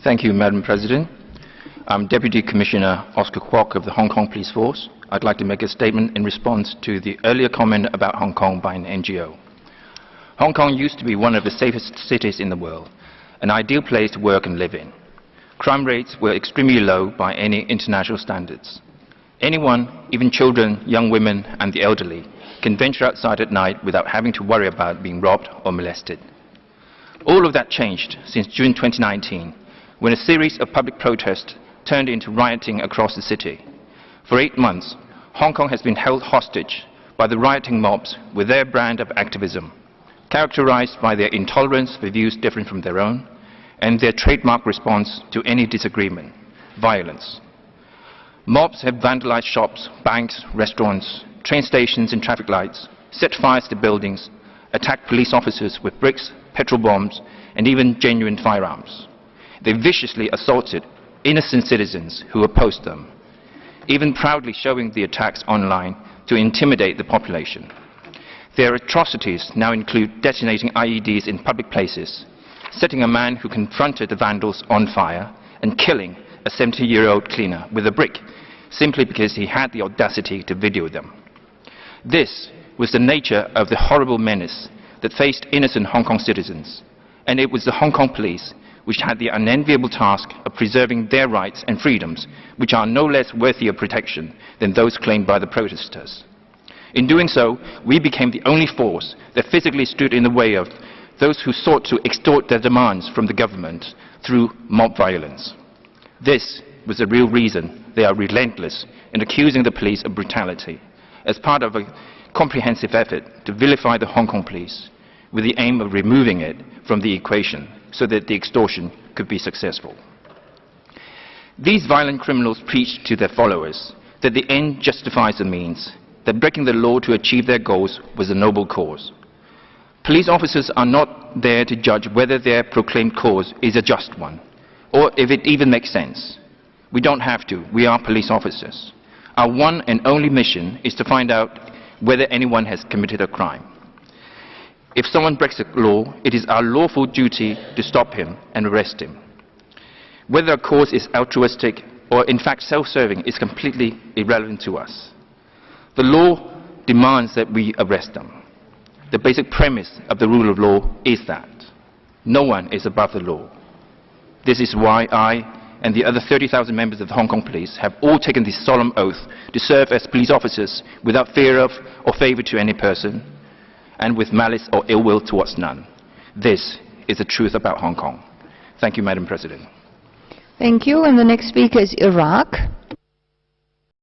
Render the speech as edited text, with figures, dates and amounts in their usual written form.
Thank you, Madam President. I'm Deputy Commissioner Oscar Kwok of the Hong Kong Police Force. I'd like to make a statement in response to the earlier comment about Hong Kong by an NGO. Hong Kong used to be one of the safest cities in the world, an ideal place to work and live in. Crime rates were extremely low by any international standards. Anyone, even children, young women and the elderly, can venture outside at night without having to worry about being robbed or molested. All of that changed since June 2019, when a series of public protests turned into rioting across the city. For 8 months, Hong Kong has been held hostage by the rioting mobs with their brand of activism, characterized by their intolerance for views different from their own, and their trademark response to any disagreement, violence. Mobs have vandalized shops, banks, restaurants, train stations and traffic lights, set fires to buildings, attacked police officers with bricks, petrol bombs, and even genuine firearms. They viciously assaulted innocent citizens who opposed them, even proudly showing the attacks online to intimidate the population. Their atrocities now include detonating IEDs in public places, setting a man who confronted the vandals on fire, and killing a 70-year-old cleaner with a brick simply because he had the audacity to video them. This was the nature of the horrible menace that faced innocent Hong Kong citizens, and it was the Hong Kong police which had the unenviable task of preserving their rights and freedoms, which are no less worthy of protection than those claimed by the protesters. In doing so, we became the only force that physically stood in the way of those who sought to extort their demands from the government through mob violence. This was the real reason they are relentless in accusing the police of brutality, as part of a comprehensive effort to vilify the Hong Kong police, with the aim of removing it from the equation so that the extortion could be successful. These violent criminals preached to their followers that the end justifies the means, that breaking the law to achieve their goals was a noble cause. Police officers are not there to judge whether their proclaimed cause is a just one, or if it even makes sense. We don't have to. We are police officers. Our one and only mission is to find out whether anyone has committed a crime. If someone breaks the law, it is our lawful duty to stop him and arrest him. Whether a cause is altruistic or in fact self-serving is completely irrelevant to us. The law demands that we arrest them. The basic premise of the rule of law is that no one is above the law. This is why I and the other 30,000 members of the Hong Kong Police have all taken this solemn oath to serve as police officers without fear of or favor to any person, and with malice or ill will towards none. This is the truth about Hong Kong. Thank you, Madam President. Thank you. And the next speaker is Iraq.